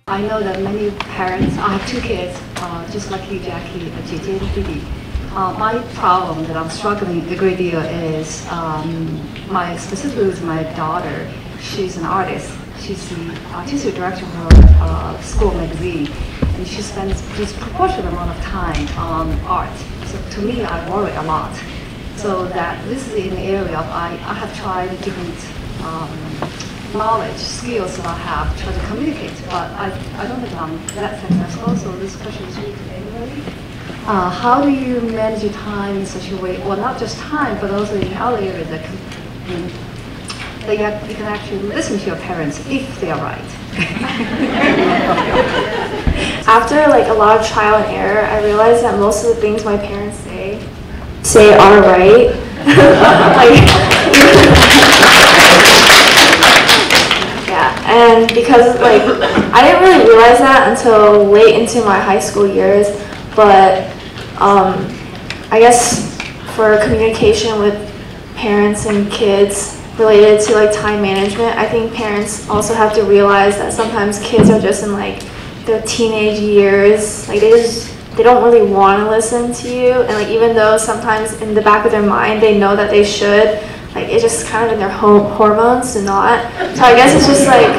I know that many parents, I have two kids, just like you, Jackie, Gigi and Didi. My problem that I'm struggling a great deal is specifically with my daughter. She's an artist. She's the artistic director of her school magazine, and she spends disproportionate amount of time on art. So to me, I worry a lot. So that this is in the area of I have tried different knowledge, skills that I have, try to communicate, but I don't think I'm that successful. So this question is really to anybody. How do you manage your time in such a way, well, not just time, but also in other areas that you can actually listen to your parents if they are right? After like a lot of trial and error, I realized that most of the things my parents say are right. Yeah, and because like I didn't really realize that until late into my high school years, but I guess for communication with parents and kids related to like time management, I think parents also have to realize that sometimes kids are just in like their teenage years, like they don't really want to listen to you, and like even though sometimes in the back of their mind they know that they should, like it's just kind of in their hormones to not. So I guess it's just like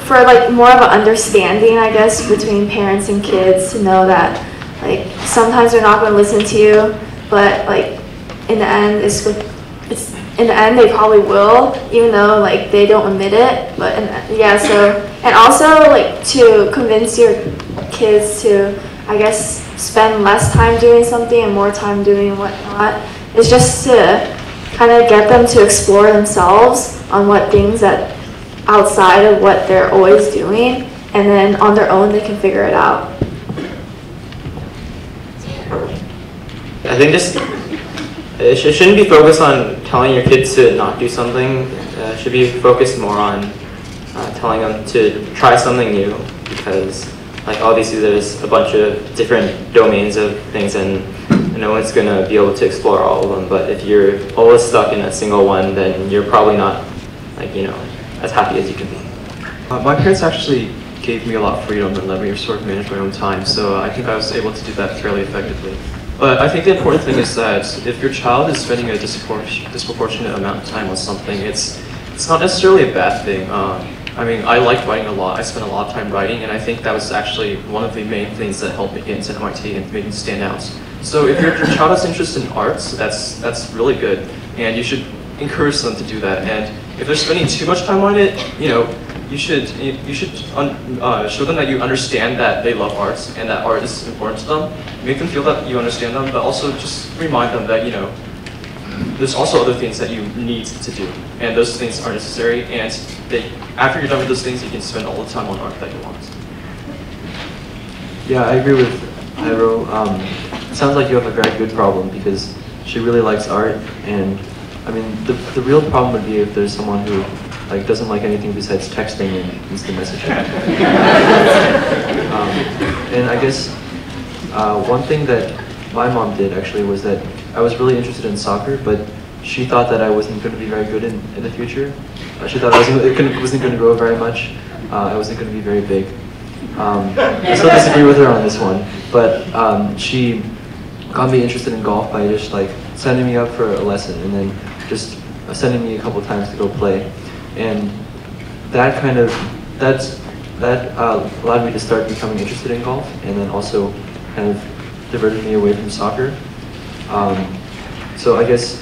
for like more of an understanding, I guess, between parents and kids to know that like sometimes they're not going to listen to you, but like in the end in the end they probably will, even though like they don't admit it. But yeah, so and also like to convince your kids to, I guess, spend less time doing something and more time doing whatnot, is just to kind of get them to explore themselves on what things that outside of what they're always doing, and then on their own they can figure it out. I think it shouldn't be focused on telling your kids to not do something. It should be focused more on telling them to try something new, because like obviously there's a bunch of different domains of things, and no one's going to be able to explore all of them. But if you're always stuck in a single one, then you're probably not like, as happy as you can be. My parents actually gave me a lot of freedom and let me sort of manage my own time, so I think I was able to do that fairly effectively. But I think the important thing is that if your child is spending a disproportionate amount of time on something, it's not necessarily a bad thing. I mean, I like writing a lot. I spent a lot of time writing, and I think that was actually one of the main things that helped me get into MIT and made me stand out. So if your child is interested in arts, that's really good, and you should encourage them to do that. And if they're spending too much time on it, you should show them that you understand that they love arts and that art is important to them. Make them feel that you understand them, but also just remind them that there's also other things that you need to do, and those things are necessary. And after you're done with those things, you can spend all the time on art that you want. Yeah, I agree with Hairuo. It sounds like you have a very good problem because she really likes art, and I mean the real problem would be if there's someone who doesn't like anything besides texting and instant messaging. And I guess one thing that my mom did actually was that I was really interested in soccer, but she thought that I wasn't going to be very good in the future. She thought I wasn't going to grow very much. I wasn't going to be very big. I still disagree with her on this one, but she got me interested in golf by just sending me up for a lesson and then just sending me a couple times to go play. And that allowed me to start becoming interested in golf, and then also kind of diverted me away from soccer. So I guess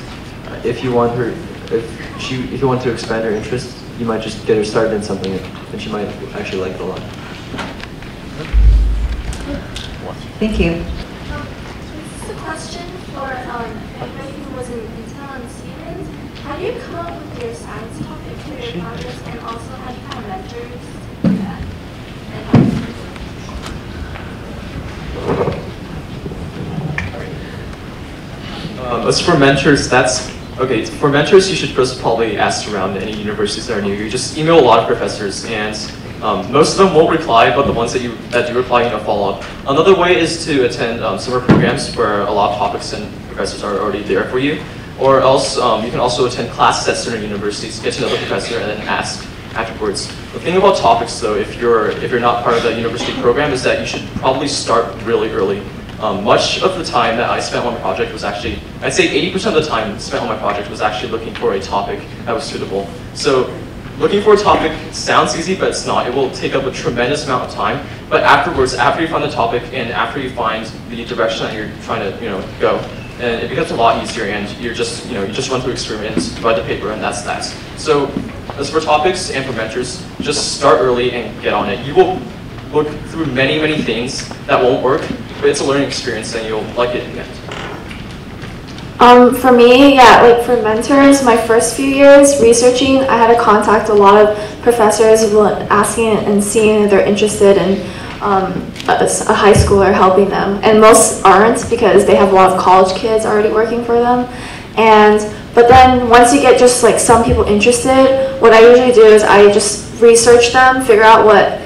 if you want to expand her interest, you might just get her started in something, and she might actually like it a lot. Thank you. This is a question for anybody who was in Intel and Siemens. How do you come up with your science topics for your projects, and also how do you have mentors to do that? As for mentors, okay. For mentors, you should first probably ask around any universities that are near you. Just email a lot of professors, and most of them won't reply, but the ones that do reply, follow up. Another way is to attend summer programs where a lot of topics and professors are already there for you. Or else you can also attend classes at certain universities, get to know the professor, and then ask afterwards. The thing about topics, though, if you're not part of the university program, is that you should probably start really early. Much of the time that I spent on my project was actually, I'd say 80% of the time spent on my project was actually looking for a topic that was suitable. So looking for a topic sounds easy, but it's not. It will take up a tremendous amount of time. But afterwards, after you find the topic and after you find the direction that you're trying to go, and it becomes a lot easier, and you just run through experiments, write the paper, and that's that. So as for topics and for mentors, just start early and get on it. You will look through many things that won't work, but it's a learning experience and you'll like it in the end. For me, yeah, like for mentors, my first few years researching, I had to contact a lot of professors asking and seeing if they're interested in a high schooler helping them. And most aren't because they have a lot of college kids already working for them. But then once you get just like some people interested, what I usually do is I just research them, figure out what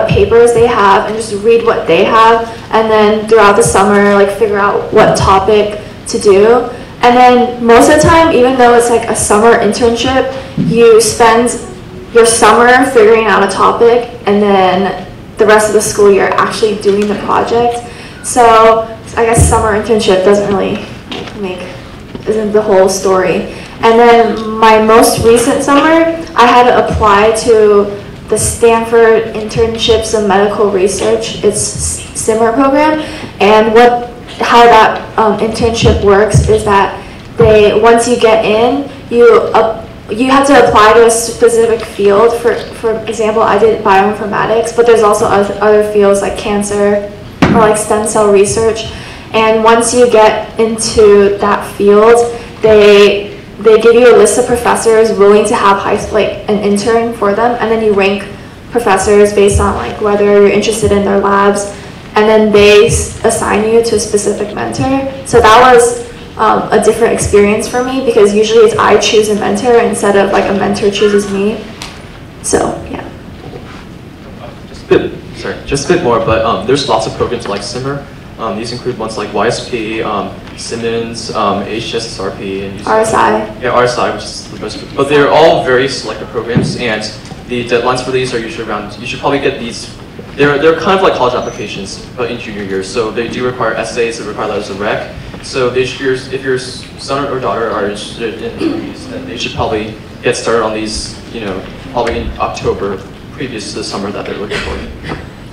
papers they have, and just read what they have, and then throughout the summer figure out what topic to do. And then most of the time, even though it's like a summer internship, you spend your summer figuring out a topic and then the rest of the school year actually doing the project. So I guess summer internship doesn't really isn't the whole story. And then my most recent summer, I had to apply to the Stanford Internships in Medical Research. It's SIMMER program, and how that internship works is that once you get in, you have to apply to a specific field. For example, I did bioinformatics, but there's also other fields like cancer or like stem cell research. And once you get into that field, they give you a list of professors willing to have an intern for them, and then you rank professors based on whether you're interested in their labs, and then they assign you to a specific mentor. So that was a different experience for me because usually it's I choose a mentor instead of a mentor chooses me. So yeah. Just a bit more, but there's lots of programs like SIMMER. These include ones like YSP, Simmons, HSSRP, and RSI. Yeah, RSI, which is the most. But they're all very selective programs, and the deadlines for these are usually around. You should probably get these. They're kind of like college applications, but in junior years. So they do require essays, they require letters of rec. So if your son or daughter are interested in these, then they should probably get started on these. Probably in October, previous to the summer that they're looking for.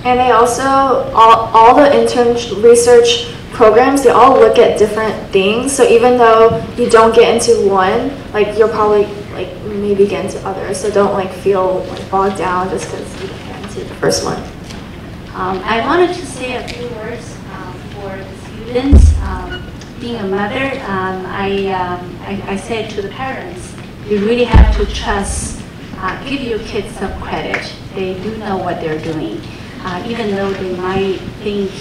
And they also, all the intern research programs, they all look at different things. So even though you don't get into one, you'll probably maybe get into others. So don't feel bogged down just because you get into the first one. I wanted to say a few words for the students. Being a mother, I said to the parents, you really have to trust, give your kids some credit. They do know what they're doing. Even though they might think,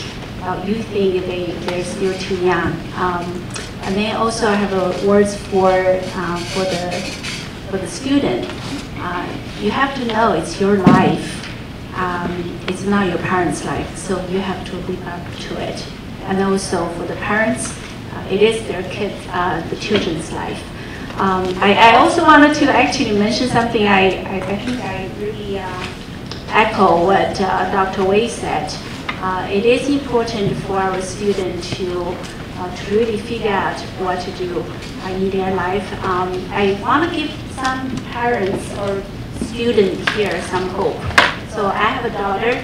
you think they're still too young. And then also I have words for the student. You have to know it's your life. It's not your parents' life, so you have to live up to it. And also for the parents, it is their kids, the children's life. I also wanted to actually mention something. I think I really echo what Dr. Wei said. It is important for our students to really figure out what to do in their life. I want to give some parents or students here some hope. So I have a daughter.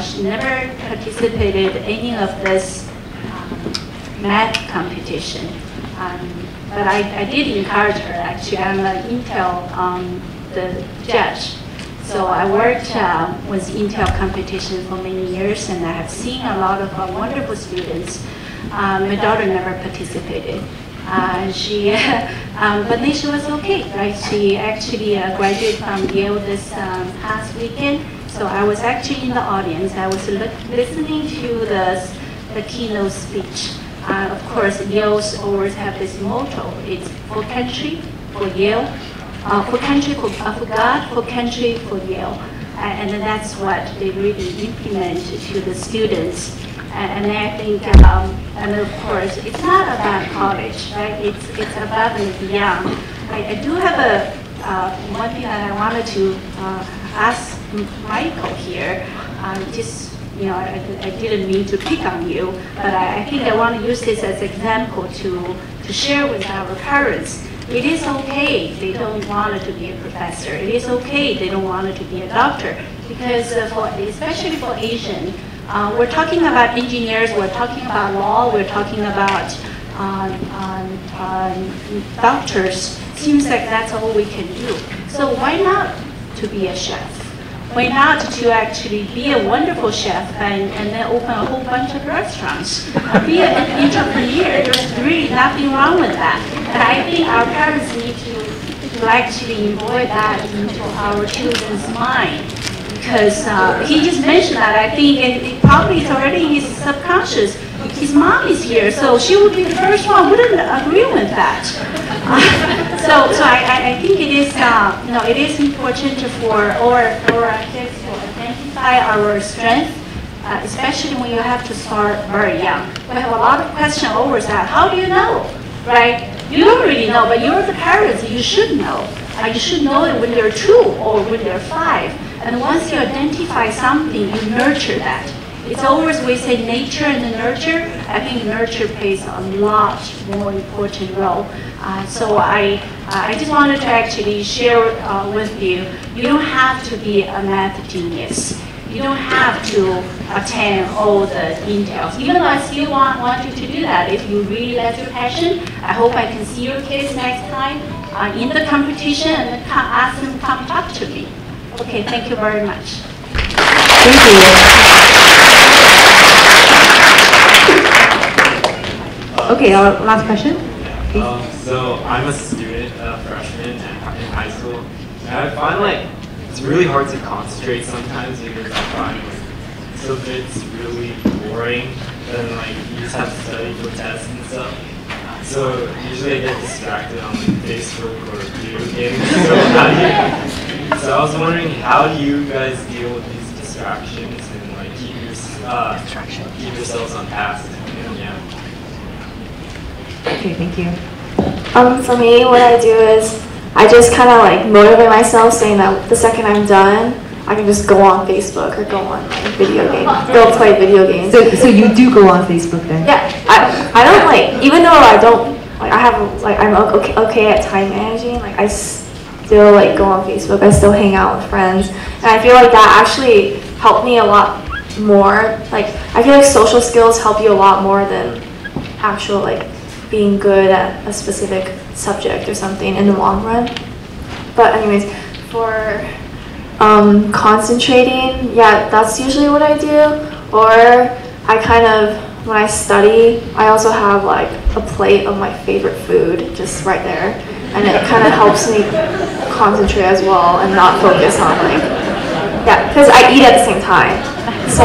She never participated in any of this math competition. But I did encourage her. Actually, I'm an Intel the judge. So I worked with Intel competition for many years, and I have seen a lot of wonderful students. My daughter never participated. But then she was okay, right? She actually graduated from Yale this past weekend. So I was actually in the audience. I was listening to the keynote speech. Of course, Yale's always have this motto. It's for country, for Yale. For country, for God, for country, for Yale. And then that's what they really implement to the students. And I think, and of course, it's not about college, right? It's above and beyond. I do have one thing that I wanted to ask Michael here, just, you know, I didn't mean to pick on you, but I think I want to use this as an example to share with our parents. It is okay they don't want to be a professor. It is okay they don't want to be a doctor, because especially for Asian, we're talking about engineers, we're talking about law, we're talking about doctors. Seems like that's all we can do. So why not to be a chef? Why not to actually be a wonderful chef and then open a whole bunch of restaurants? Be an entrepreneur. There's really nothing wrong with that. And I think our parents need to actually embed that into our children's mind. Because he just mentioned that, I think it probably is already in his subconscious. His mom is here, so she would be the first one who wouldn't agree with that. So I think it is, you know, it is important for our kids to identify our strength, especially when you have to start very young. We have a lot of questions always asked, how do you know, right? You don't really know, but you're the parents, you should know. You should know it when they're 2 or when they're 5. And once you identify something, you nurture that. It's always, we say nature and the nurture. I think nurture plays a lot more important role. So I just wanted to actually share with you, you don't have to be a math genius. You don't have to attend all the details. Even though I still want you to do that, if you really that's your passion, I hope I can see your kids next time in the competition and ask them to come talk to me. Okay, thank you very much. Thank you. Okay, our last question. So I'm a student, a freshman in high school, and I find like it's really hard to concentrate sometimes because I find like subjects really boring, and like you just have to study for tests and stuff. So usually I get distracted on like Facebook or video games. So I was wondering, how do you guys deal with these distractions and like keep yourselves on task? Yeah. Okay, thank you. For me, what I do is I just kind of like motivate myself, saying that the second I'm done, I can just go on Facebook or go on like video games, go play video games. So you do go on Facebook then? Yeah, I don't like, even though I don't like, I have like, I'm okay at time managing. Like I still like go on Facebook. I still hang out with friends, and I feel like that actually helped me a lot more. Like I feel like social skills help you a lot more than actual like being good at a specific subject or something in the long run. But anyways, for concentrating, yeah, that's usually what I do. Or I kind of, when I study, I also have like a plate of my favorite food just right there, and it kind of helps me concentrate as well and not focus on like, yeah, because I eat at the same time. So,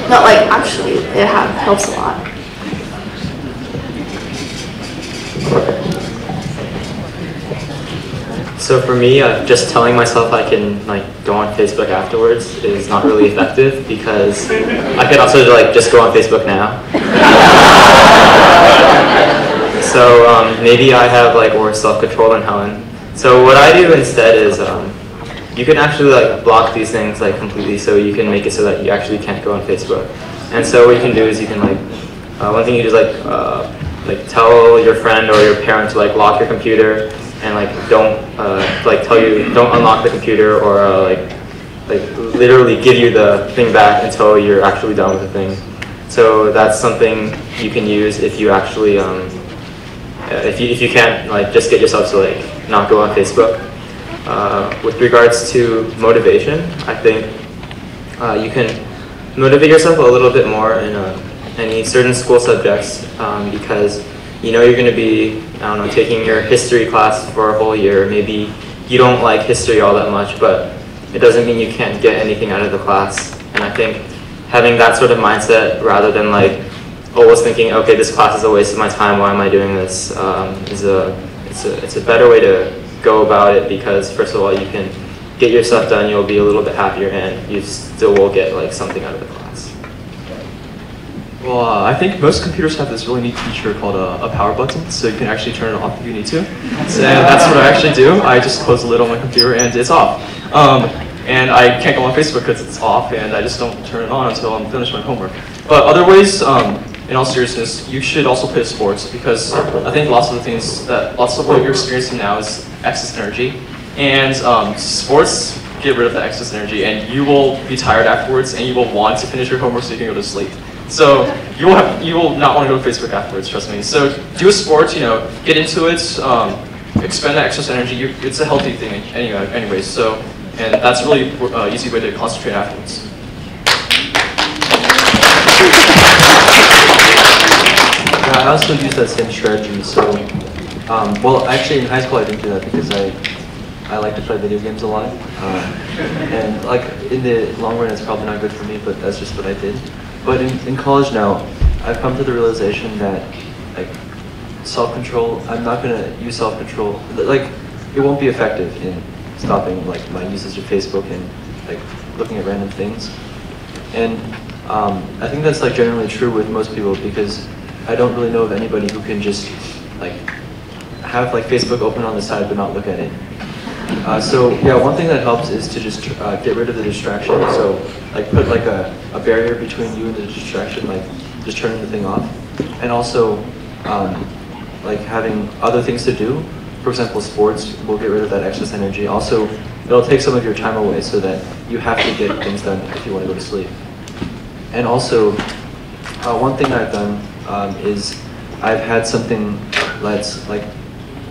not like actually, it helps a lot. So for me, just telling myself I can like go on Facebook afterwards is not really effective, because I could also like just go on Facebook now. So maybe I have like worse self-control than Helen. So what I do instead is you can actually like block these things like completely, so you can make it so that you actually can't go on Facebook. And so what you can do is you can like one thing you do is like tell your friend or your parent to like lock your computer, and like don't like tell you don't unlock the computer, or like literally give you the thing back until you're actually done with the thing. So that's something you can use if you actually if you can't like just get yourself to like not go on Facebook. With regards to motivation, I think you can motivate yourself a little bit more in any certain school subjects, because you know you're going to be, I don't know, taking your history class for a whole year. Maybe you don't like history all that much, but it doesn't mean you can't get anything out of the class. And I think having that sort of mindset, rather than like always thinking, okay, this class is a waste of my time, why am I doing this, it's a better way to go about it, because first of all, you can get your stuff done, you'll be a little bit happier, and you still will get like something out of the class. Well, I think most computers have this really neat feature called a power button, so you can actually turn it off if you need to. So that's what I actually do. I just close the lid on my computer and it's off. And I can't go on Facebook because it's off, and I just don't turn it on until I'm finished my homework. But other ways, in all seriousness, you should also play sports, because I think lots of what you're experiencing now is excess energy. And sports get rid of the excess energy, and you will be tired afterwards, and you will want to finish your homework so you can go to sleep. So you will not want to go to Facebook afterwards, trust me. So do a sport, get into it, expend that excess energy. It's a healthy thing anyways. So, and that's really an easy way to concentrate afterwards. I also use that same strategy. So, well, actually in high school I didn't do that because I like to play video games a lot. And like in the long run it's probably not good for me, but that's just what I did. But in college now, I've come to the realization that like self-control, I'm not going to use self-control. Like it won't be effective in stopping like my usage of Facebook and like looking at random things. And I think that's like generally true with most people, because I don't really know of anybody who can just like have like Facebook open on the side but not look at it. So yeah, one thing that helps is to just get rid of the distraction. So like put like a barrier between you and the distraction, like just turning the thing off. And also like having other things to do. For example, sports will get rid of that excess energy. Also, it'll take some of your time away so that you have to get things done if you want to go to sleep. And also, one thing I've done is I've had something that's like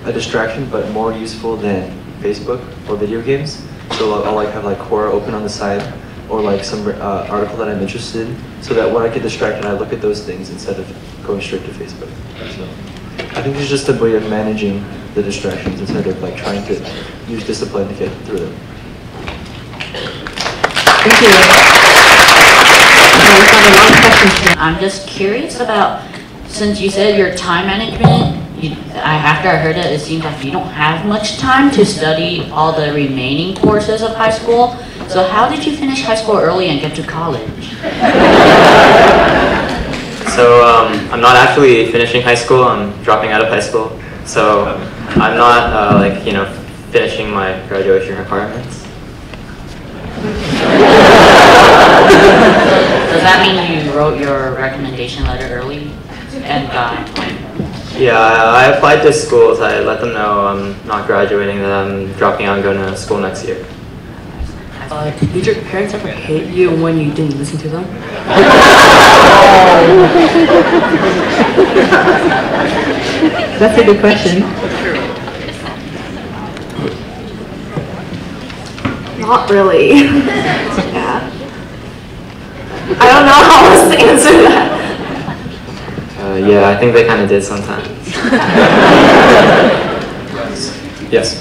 a distraction but more useful than Facebook or video games. So I'll like have like Quora open on the side, or like some article that I'm interested in, so that when I get distracted I look at those things instead of going straight to Facebook. So I think it's just a way of managing the distractions instead of like trying to use discipline to get through them. Thank you. We have a lot of questions here. I'm just curious about, since you said your time management, after I heard it, it seems like you don't have much time to study all the remaining courses of high school. So how did you finish high school early and get to college? So I'm not actually finishing high school. I'm dropping out of high school. So I'm not finishing my graduation requirements. Does that mean you wrote your recommendation letter early and got appointment? Yeah, I applied to schools. I let them know I'm not graduating, that I'm dropping out and going to school next year. Did your parents ever hate you when you didn't listen to them? That's a good question. Not really. Yeah. I don't know how else to answer that. Yeah, I think they kind of did sometimes. Yes.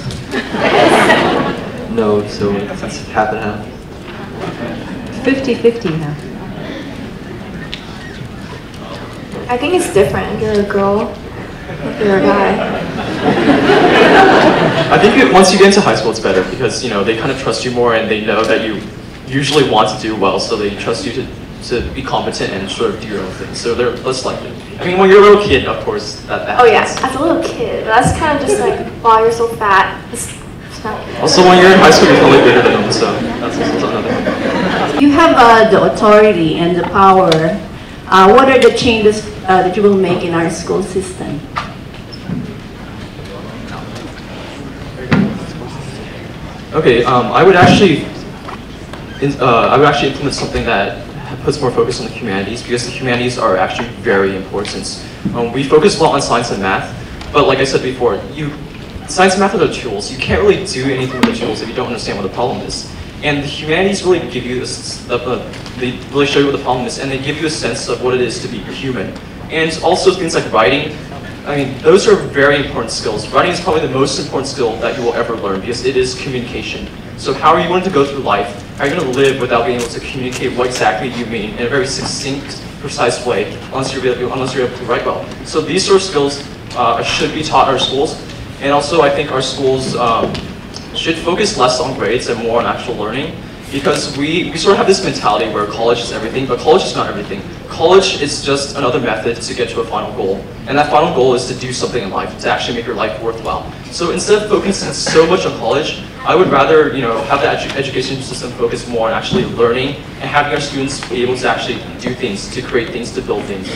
No, so it's half and half. 50-50 now. I think it's different if you're a girl, if you're a guy. I think once you get into high school, it's better because they kind of trust you more, and they know that you usually want to do well, so they trust you to be competent and sort of do your own thing. So they're less likely. I mean, when you're a little kid, of course, that happens. Oh yeah, as a little kid, but that's kind of just like, wow, you're so fat. It's not good. Also, when you're in high school, you're probably bigger than them, so that's another one. You have the authority and the power. What are the changes that you will make in our school system? Okay, I would actually implement something that puts more focus on the humanities, because the humanities are actually very important. We focus a lot on science and math, but like I said before, science and math are the tools. You can't really do anything with the tools if you don't understand what the problem is. And the humanities really give you this, they really show you what the problem is, and they give you a sense of what it is to be human. And also things like writing. I mean, those are very important skills. Writing is probably the most important skill that you will ever learn, because it is communication. So how are you going to go through life? How are you going to live without being able to communicate what exactly you mean in a very succinct, precise way, unless you're able to write well? So these sort of skills should be taught in our schools. And also, I think our schools should focus less on grades and more on actual learning, because we sort of have this mentality where college is everything, but college is not everything. College is just another method to get to a final goal. And that final goal is to do something in life, to actually make your life worthwhile. So instead of focusing so much on college, I would rather, have the education system focus more on actually learning and having our students be able to actually do things, to create things, to build things.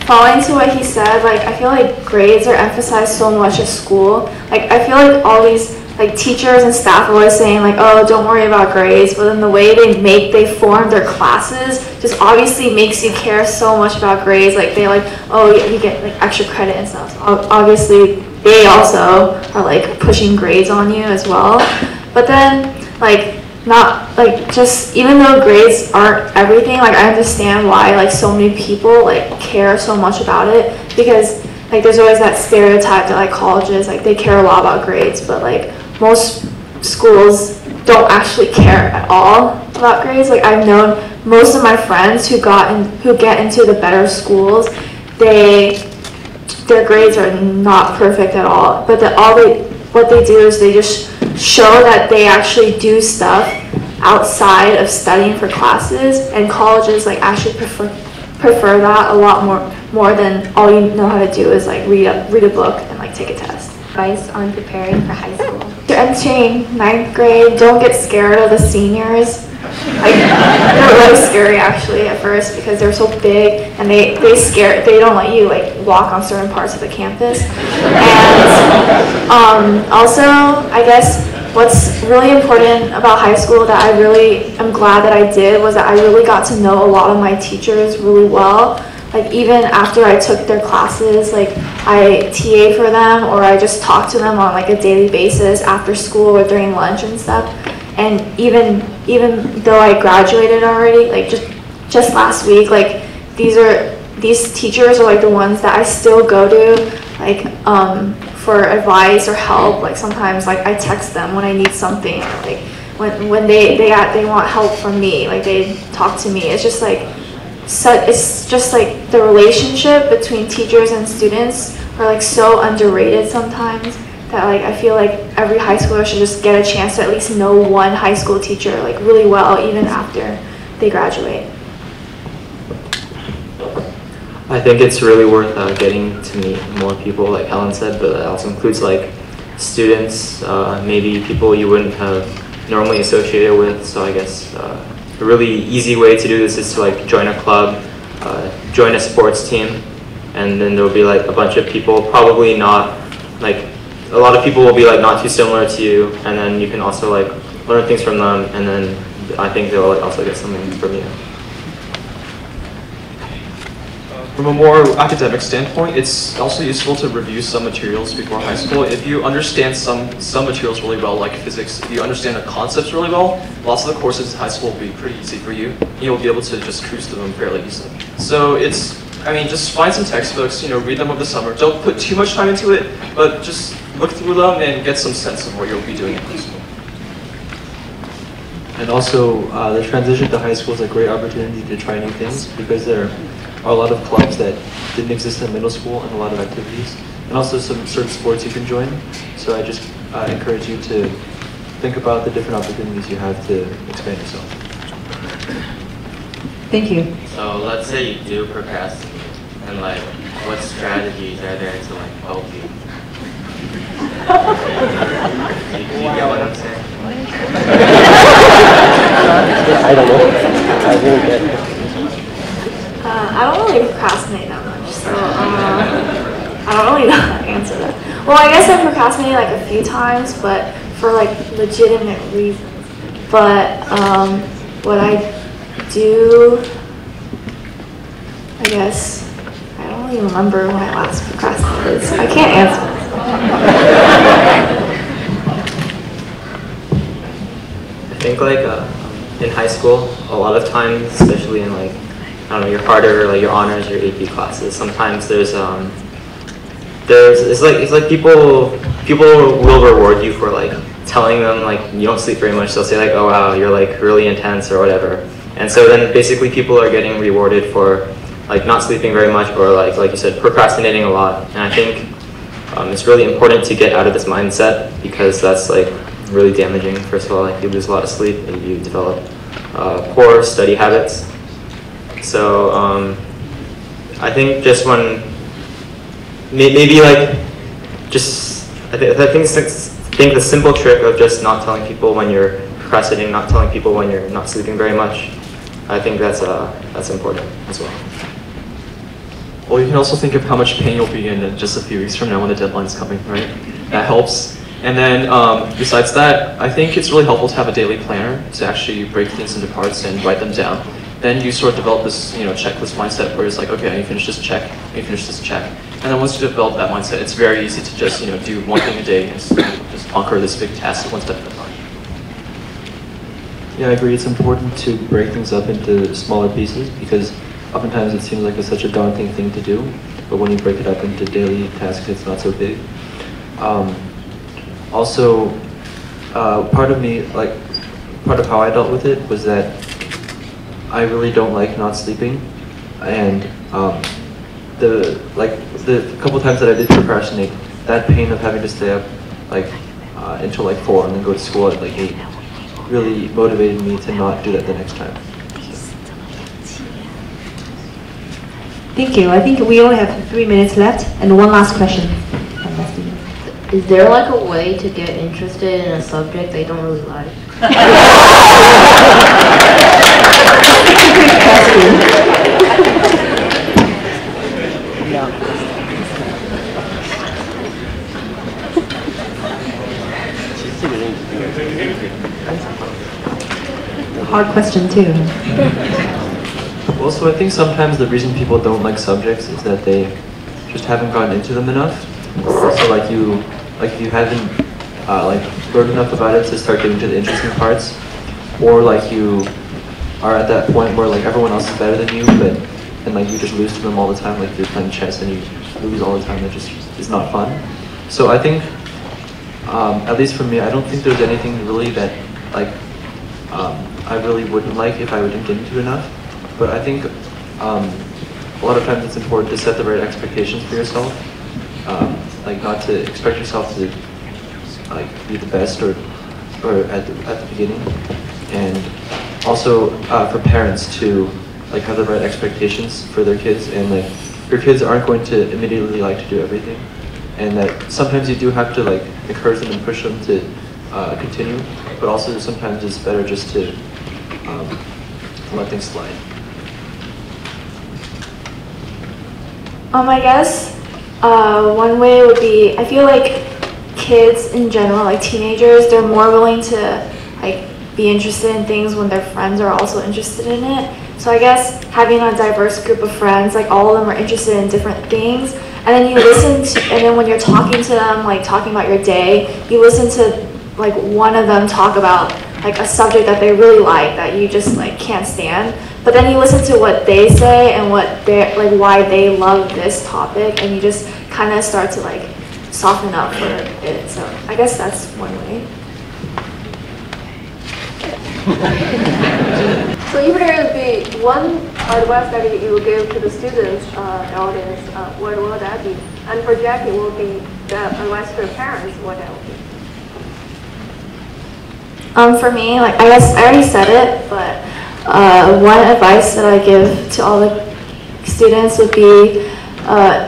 Following to what he said, like I feel like grades are emphasized so much at school. Like I feel like all these teachers and staff are always saying like, oh, don't worry about grades, but then the way they form their classes just obviously makes you care so much about grades. Like they oh, you get like extra credit and stuff. So obviously they also are like pushing grades on you as well. But then not just even though grades aren't everything, like I understand why like so many people like care so much about it, because like there's always that stereotype that like colleges like they care a lot about grades, but like most schools don't actually care at all about grades. Like I've known most of my friends who get into the better schools, their grades are not perfect at all, but what they do is they just show that they actually do stuff outside of studying for classes, and colleges like actually prefer that a lot more than all you know how to do is like read a book and like take a test. Advice on preparing for high school. You're entering 9th grade, don't get scared of the seniors. Like, they're really scary actually at first because they're so big and they don't let you like walk on certain parts of the campus. And also, I guess what's really important about high school that I really am glad that I did was that I really got to know a lot of my teachers really well. Like even after I took their classes, like I TA for them or I just talked to them on like a daily basis after school or during lunch and stuff. And even though I graduated already, like just last week, like these teachers are like the ones that I still go to like for advice or help. Like sometimes like I text them when I need something, like when they want help from me, like they talk to me. It's just like the relationship between teachers and students are like so underrated sometimes, that like I feel like every high schooler should just get a chance to at least know one high school teacher like really well even after they graduate. I think it's really worth getting to meet more people, like Helen said, but that also includes like students, maybe people you wouldn't have normally associated with. So I guess a really easy way to do this is to like join a club, join a sports team, and then there'll be like a bunch of people, probably not like, a lot of people will be like not too similar to you, and then you can also like learn things from them, and then I think they'll like, also get something from you. From a more academic standpoint, it's also useful to review some materials before high school. If you understand some materials really well, like physics, if you understand the concepts really well, lots of the courses in high school will be pretty easy for you. You'll be able to just cruise through them fairly easily. So just find some textbooks, read them over the summer. Don't put too much time into it, but just look through them and get some sense of what you'll be doing in high school. And also, the transition to high school is a great opportunity to try new things, because there are a lot of clubs that didn't exist in middle school and a lot of activities, and also some certain sports you can join. So I just encourage you to think about the different opportunities you have to expand yourself. Thank you. So let's say you do procrastinate, and like, what strategies are there to like help you? Do you get what I'm saying? I don't know. I won't get it. I don't really procrastinate that much, so I don't really know how to answer that. Well, I guess I procrastinated like a few times, but for like legitimate reasons. But what I do, I guess, I don't really remember when I last procrastinated, so I can't answer. I think like in high school, a lot of times, especially in like, I don't know, your harder, like your honors, your AP classes, sometimes it's like people will reward you for like telling them like you don't sleep very much. They'll say like, oh wow, you're like really intense or whatever. And so then basically people are getting rewarded for like not sleeping very much, or like you said, procrastinating a lot. And I think it's really important to get out of this mindset, because that's like really damaging. First of all, like you lose a lot of sleep and you develop poor study habits. So I think just when, maybe like, just, I think the simple trick of just not telling people when you're procrastinating, not telling people when you're not sleeping very much, I think that's important as well. Well, you can also think of how much pain you'll be in just a few weeks from now when the deadline's coming, right? That helps. And then besides that, I think it's really helpful to have a daily planner to actually break things into parts and write them down. Then you sort of develop this, checklist mindset where it's like, okay, I need to finish this check, I need to finish this check. And then once you develop that mindset, it's very easy to just, do one thing a day and just conquer this big task one step at a time. Yeah, I agree. It's important to break things up into smaller pieces because oftentimes it seems like it's such a daunting thing to do, but when you break it up into daily tasks, it's not so big. Also, part of how I dealt with it was that I really don't like not sleeping, and the couple times that I did procrastinate, that pain of having to stay up until 4 and then go to school at 8 really motivated me to not do that the next time. Thank you. I think we only have 3 minutes left, and one last question. Is there a way to get interested in a subject they don't really like? Hard question too. Well, so I think sometimes the reason people don't like subjects is that they just haven't gotten into them enough. So if you haven't learned enough about it to start getting to the interesting parts, or you are at that point where everyone else is better than you, but you just lose to them all the time, like you're playing chess and you lose all the time. That just is not fun. So I think, at least for me, I don't think there's anything really that I really wouldn't like if I wouldn't get into enough. But I think a lot of times it's important to set the right expectations for yourself. Not to expect yourself to be the best or at the beginning, and also for parents to have the right expectations for their kids, and your kids aren't going to immediately like to do everything, and that sometimes you do have to encourage them and push them to continue, but also sometimes it's better just to let things slide. I guess one way would be, I feel like kids in general, teenagers, they're more willing to be interested in things when their friends are also interested in it. So I guess having a diverse group of friends, all of them are interested in different things, and then you listen to, and then when you're talking to them, talking about your day, you listen to one of them talk about a subject that they really like that you just can't stand. But then you listen to what they say and what they why they love this topic, and you just kind of start to soften up for it. So I guess that's one way. So if there would be one advice that you would give to the students, the audience, what will that be? And for Jackie, will be the advice for parents, what that would be? For me, I guess I already said it, but one advice that I give to all the students would be,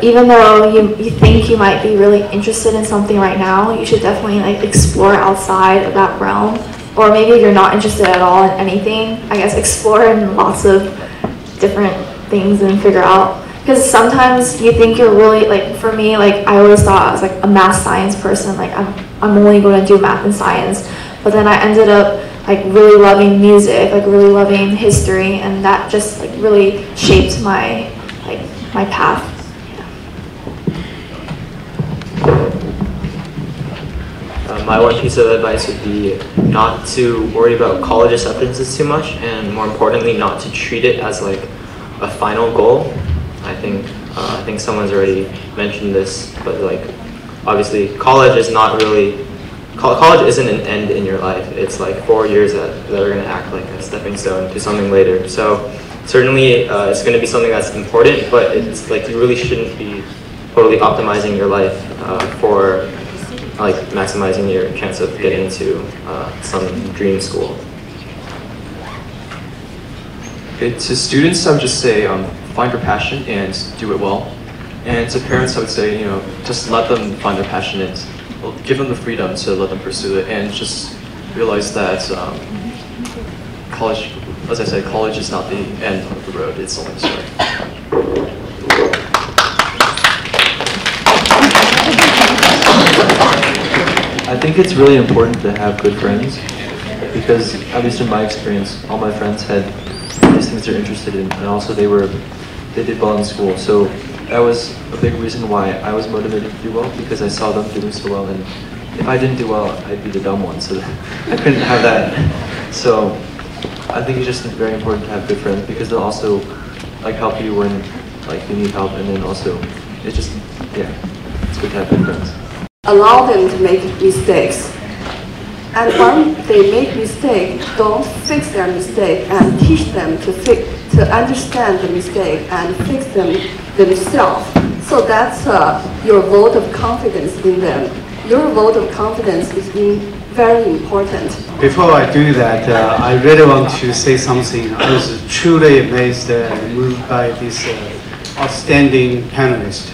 even though you think you might be really interested in something right now, you should definitely explore outside of that realm. Or maybe if you're not interested at all in anything, I guess explore in lots of different things and figure out. Because sometimes you think you're really, for me, I always thought I was a math science person, I'm only going to do math and science. But then I ended up really loving music, really loving history, and that just really shaped my my path. My one piece of advice would be not to worry about college acceptances too much, and more importantly, not to treat it as a final goal. I think someone's already mentioned this, but obviously college is not really. College isn't an end in your life. It's 4 years that are going to act like a stepping stone to something later. So certainly it's going to be something that's important, but it's you really shouldn't be totally optimizing your life for maximizing your chance of getting into some dream school. Okay, to students, I would just say find your passion and do it well. And to parents, I would say, just let them find their passion and give them the freedom to let them pursue it, and just realize that college, as I said, college is not the end of the road, it's only the start. I think it's really important to have good friends, because at least in my experience, all my friends had these things they're interested in, and also they did well in school. So that was a big reason why I was motivated to do well, because I saw them doing so well, and if I didn't do well, I'd be the dumb one, so I couldn't have that. So I think it's just very important to have good friends, because they'll also help you when you need help, and then also it's just, yeah, it's good to have good friends. Allow them to make mistakes. And when they make mistakes, don't fix their mistake, and teach them to understand the mistake and fix them themselves. So that's your vote of confidence in them. Your vote of confidence is very important. Before I do that, I really want to say something. I was truly amazed and moved by this outstanding panelist.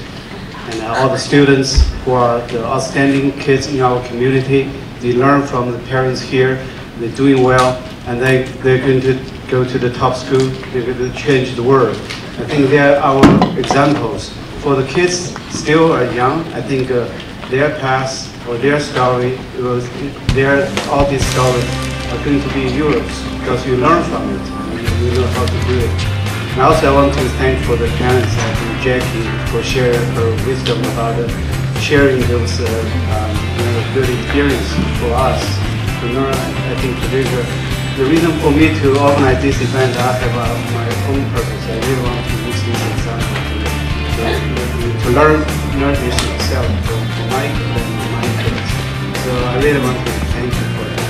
And all the students who are the outstanding kids in our community, they learn from the parents here, they're doing well, and they're going to go to the top school, they're going to change the world. I think they are our examples. For the kids still are young, I think their past or their story, all these stories are going to be yours, because you learn from it, and you know how to do it. And also I want to thank for the parents and Jackie for sharing her wisdom about sharing those good experience for us to learn. I think the reason for me to organize this event, I have my own purpose. I really want to use this example to learn this myself for my kids. So I really want to thank you for that.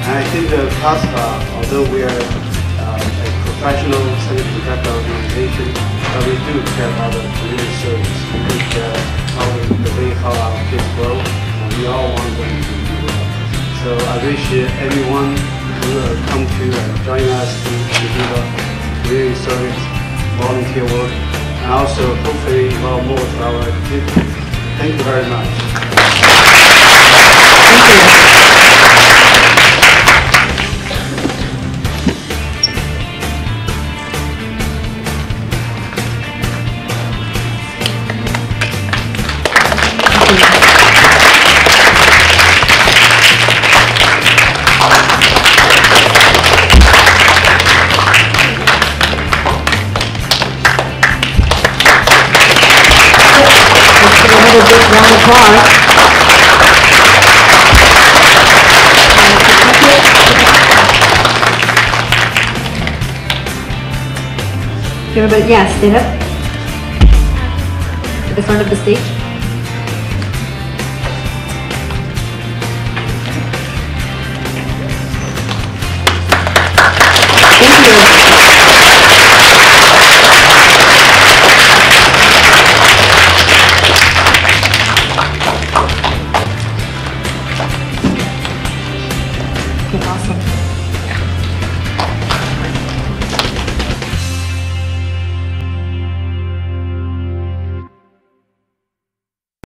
And I think the CASPA, although we are a professional semiconductor organization, but we do care about the community service. We do care about the way how our kids grow, and we all want them to do well. So I wish everyone who will come to join us to do the community service, volunteer work, and also hopefully involve more to our activities. Thank you very much. Another big round of applause. Everybody, yeah, stand up at the front of the stage. Thank you. Okay, awesome.